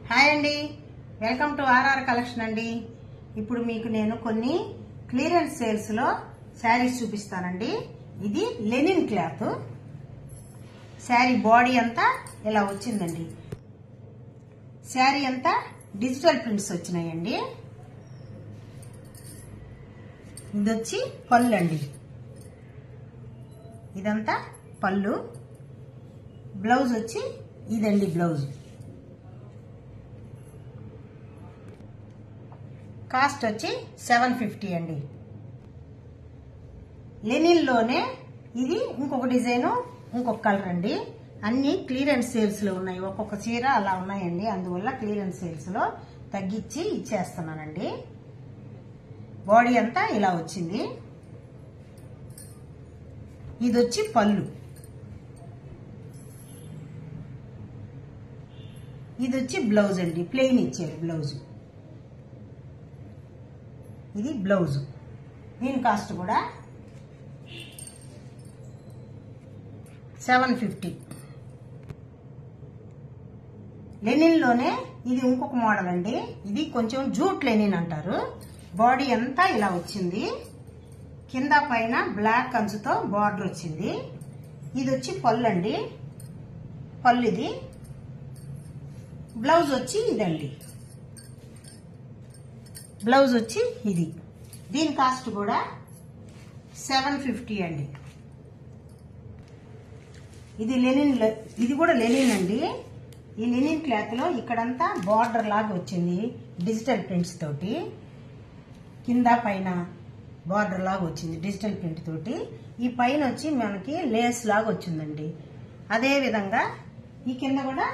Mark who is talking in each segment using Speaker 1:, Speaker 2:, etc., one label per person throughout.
Speaker 1: Hi అండి, welcome to RR collection అండి. ఇప్పుడు మీకు నేను కొన్ని క్లియరెన్స్ సేల్స్ లో శారీస్ చూపిస్తానండి. ఇది లెనిన్ క్లాత్ శారీ, బాడీ అంతా ఇలా వచ్చిందండి. శారీ అంతా డిజిటల్ ప్రింట్స్ వచ్చినాయండి. ఇది వచ్చి పళ్ళు అండి. ఇదంతా పళ్ళు. బ్లౌజ్ వచ్చి ఇదండి బ్లౌజ్. కాస్ట్ వచ్చి 750 అండి. లెనిన్ లోనే ఇది ఇంకొక డిజైన్, ఇంకొక కలర్ అండి. అన్ని క్లియరెన్స్ సేల్స్ లో ఉన్నాయి. ఒక్కొక్క చీర అలా ఉన్నాయండి. అందువల్ల క్లియరెన్స్ సేల్స్ లో తగ్గించి ఇచ్చేస్తున్నానండి. బాడీ అంతా ఇలా వచ్చింది. ఇది వచ్చి పళ్ళు. ఇది వచ్చి బ్లౌజ్ అండి. ప్లెయిన్ ఇచ్చారు బ్లౌజ్. ఇది బ్లౌజ్. దీని కాస్ట్ కూడా 750. లెనిన్ లోనే ఇది ఇంకొక మోడల్ అండి. ఇది కొంచెం జూట్ లెనిన్ అంటారు. బాడీ అంతా ఇలా వచ్చింది. కింద పైన బ్లాక్ అంచుతో బార్డర్ వచ్చింది. ఇది వచ్చి పళ్ళు అండి. పళ్ళు ఇది. బ్లౌజ్ వచ్చి ఇదండి. బ్లౌజ్ వచ్చి ఇది. దీని కాస్ట్ కూడా 750 అండి. ఇది లెనిన్, ఇది కూడా లెనిన్ అండి. ఈ లెనిన్ క్లాత్ లో ఇక్కడంతా బార్డర్ లాగా వచ్చింది డిజిటల్ ప్రింట్స్ తోటి. కింద పైన బార్డర్ లాగా వచ్చింది డిజిటల్ ప్రింట్ తోటి. ఈ పైన వచ్చి మనకి లేస్ లాగా వచ్చిందండి. అదే విధంగా ఈ కింద కూడా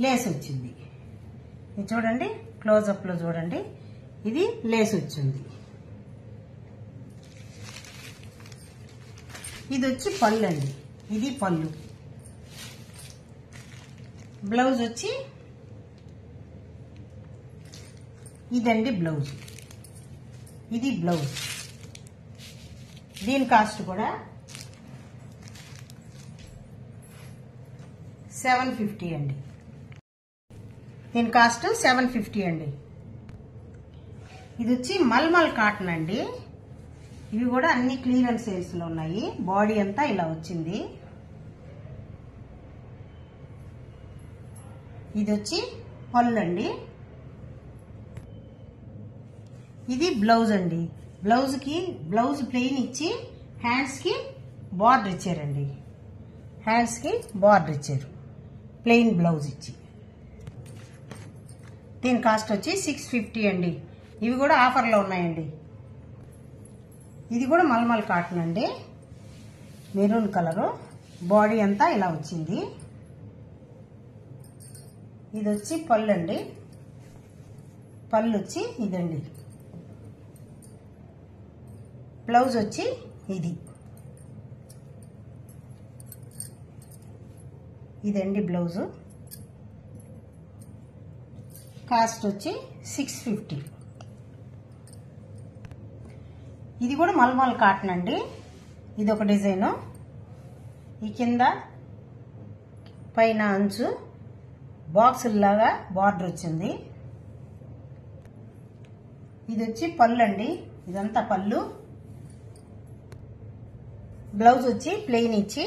Speaker 1: లేస్ వచ్చింది. ఇది చూడండి, క్లోజప్ లో చూడండి. ఇది లేస్ వచ్చింది. ఇది వచ్చి పళ్ళు అండి. ఇది పళ్ళు. బ్లౌజ్ వచ్చి ఇదండి బ్లౌజ్. ఇది బ్లౌజ్. దీని కాస్ట్ కూడా 750 అండి. దీని కాస్ట్ 750 అండి. ఇది వచ్చి మల్మల్ కాటన్ అండి. ఇవి కూడా అన్ని క్లియరెన్స్ సేల్స్ లో ఉన్నాయి. బాడీ అంతా ఇలా వచ్చింది. ఇది వచ్చి పళ్ళు అండి. ఇది బ్లౌజ్ అండి. బ్లౌజ్ ప్లెయిన్ ఇచ్చి హ్యాండ్స్ కి బార్డర్ ఇచ్చారండి. హ్యాండ్స్ కి బార్డర్ ఇచ్చారు ప్లెయిన్ బ్లౌజ్ ఇచ్చి. దీని కాస్ట్ వచ్చి 650 అండి. ఇవి కూడా ఆఫర్లో ఉన్నాయండి. ఇది కూడా మల్మల్ కాటన్ అండి. Maroon colour. బాడీ అంతా ఇలా వచ్చింది. ఇది వచ్చి పళ్ళు అండి. పళ్ళు వచ్చి ఇదండి. బ్లౌజ్ వచ్చి ఇది. ఇదండి బ్లౌజు. కాస్ట్ వచ్చి 650. ఇది కూడా మల్మల్ కాటన్ అండి. ఇది ఒక డిజైన్. ఈ కింద పైన అంచు బాక్సుల్లాగా బార్డర్ వచ్చింది. ఇది వచ్చి పళ్ళు అండి. ఇదంతా పళ్ళు. బ్లౌజ్ వచ్చి ప్లెయిన్ ఇచ్చి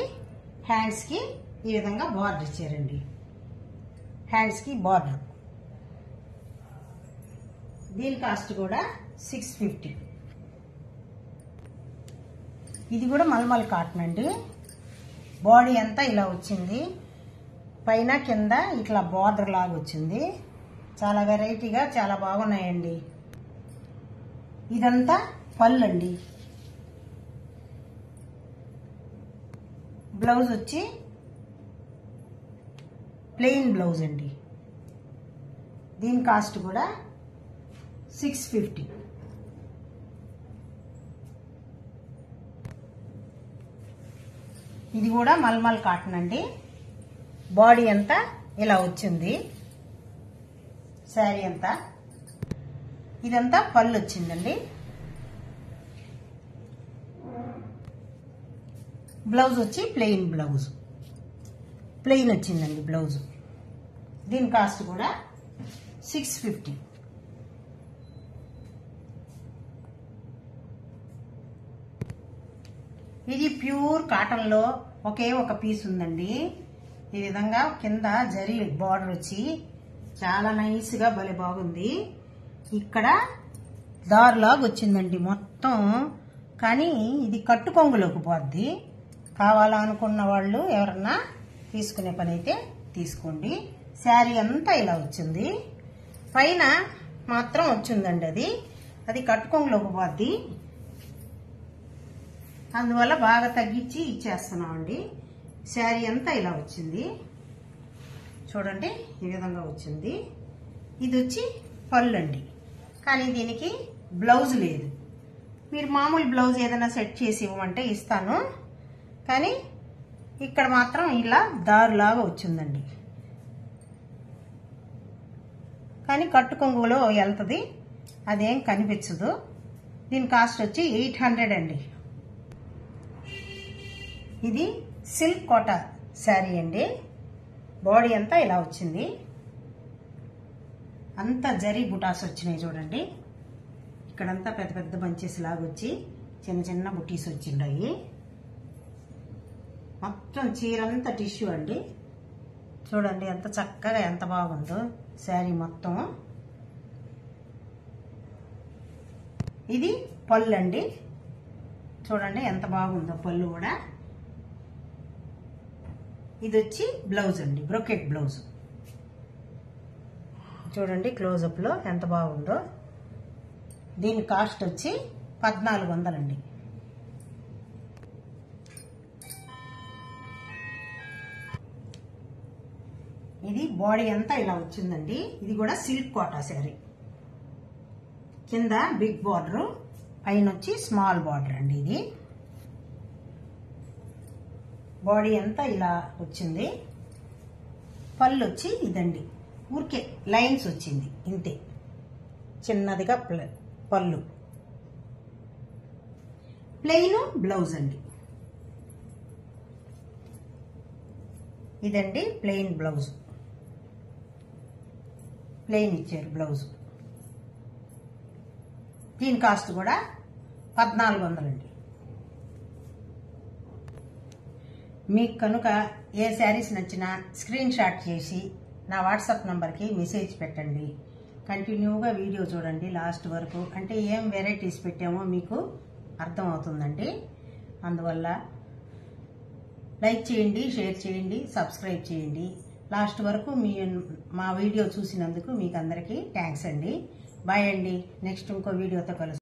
Speaker 1: హ్యాండ్స్ కి ఈ విధంగా బార్డర్ ఇచ్చారండి. హ్యాండ్స్ కి బార్డర్. దీని కాస్ట్ కూడా 650. ఇది కూడా మల్మల్ కాటన్ అండి. బాడీ అంతా ఇలా వచ్చింది. పైన కింద ఇట్లా బార్డర్ లాగా వచ్చింది. చాలా వెరైటీగా చాలా బాగున్నాయండి. ఇదంతా పళ్ళు అండి. బ్లౌజ్ వచ్చి ప్లెయిన్ బ్లౌజ్ అండి. దీని కాస్ట్ కూడా 650. ఇది కూడా మల్మల్ కాటన్ అండి. బాడీ అంతా ఇలా వచ్చింది. శారీ అంతా ఇదంతా పళ్ళు వచ్చిందండి. బ్లౌజ్ వచ్చి ప్లెయిన్ బ్లౌజ్. ప్లెయిన్ వచ్చిందండి బ్లౌజ్. దీని కాస్ట్ కూడా 650. ఇది ప్యూర్ కాటన్ లో ఒకే ఒక పీస్ ఉందండి. ఈ విధంగా కింద జరీ బార్డర్ వచ్చి చాలా నైస్ గా భలే బాగుంది. ఇక్కడ దారులాగా వచ్చిందండి మొత్తం. కానీ ఇది కట్టు కొంగులోకి పోద్ది. కావాలనుకున్న వాళ్ళు ఎవరన్నా తీసుకునే పని అయితే తీసుకోండి. శారీ అంతా ఇలా వచ్చింది. పైన మాత్రం వచ్చిందండి. అది కట్టు కొంగులోకి పోద్ది. అందువల్ల బాగా తగ్గించి ఇచ్చేస్తున్నామండి. శారీ అంతా ఇలా వచ్చింది చూడండి. ఈ విధంగా వచ్చింది. ఇది వచ్చి పళ్ళు అండి. కానీ దీనికి బ్లౌజ్ లేదు. మీరు మామూలు బ్లౌజ్ ఏదైనా సెట్ చేసి ఇవ్వమంటే ఇస్తాను. కానీ ఇక్కడ మాత్రం ఇలా దారులాగా వచ్చిందండి. కానీ కట్టు కొంగులో వెళ్తుంది, అదేం కనిపించదు. దీని కాస్ట్ వచ్చి 800 అండి. ఇది సిల్క్ కోటా శారీ అండి. బాడీ అంతా ఇలా వచ్చింది. అంతా జరీ బుటాస్ వచ్చినాయి చూడండి. ఇక్కడంతా పెద్ద పెద్ద బంచెస్ లాగా వచ్చి చిన్న చిన్న బుటీస్ వచ్చిండాయి. మొత్తం చీరంతా టిష్యూ అండి. చూడండి ఎంత చక్కగా ఎంత బాగుందో శారీ మొత్తం. ఇది పళ్ళు అండి. చూడండి ఎంత బాగుందో పళ్ళు కూడా. ఇది వచ్చి బ్లౌజ్ అండి, బ్రోకెట్ బ్లౌజ్. చూడండి క్లోజప్ లో ఎంత బాగుందో. దీని కాస్ట్ వచ్చి 1400 అండి. ఇది బాడీ అంతా ఇలా వచ్చిందండి. ఇది కూడా సిల్క్ కోటా శారీ. కింద బిగ్ బార్డర్, పైన వచ్చి స్మాల్ బార్డర్ అండి. ఇది బాడీ అంతా ఇలా వచ్చింది. పళ్ళు వచ్చి ఇదండి, ఊరికే లైన్స్ వచ్చింది ఇంతే, చిన్నదిగా పళ్ళు. ప్లెయిన్ బ్లౌజ్ అండి. ఇదండి ప్లెయిన్ బ్లౌజ్. ప్లెయిన్ ఇచ్చారు బ్లౌజ్. దీని కాస్ట్ కూడా 1400 అండి. మీకు కనుక ఏ శారీస్ నచ్చినా స్క్రీన్ షాట్ చేసి నా వాట్సాప్ నంబర్కి మెసేజ్ పెట్టండి. కంటిన్యూగా వీడియో చూడండి లాస్ట్ వరకు. అంటే ఏం వెరైటీస్ పెట్టామో మీకు అర్థమవుతుందండి. అందువల్ల లైక్ చేయండి, షేర్ చేయండి, సబ్స్క్రైబ్ చేయండి. లాస్ట్ వరకు మా వీడియో చూసినందుకు మీకు అందరికీ థ్యాంక్స్ అండి. బాయ్ అండి. నెక్స్ట్ ఇంకో వీడియోతో కలుస్తాను.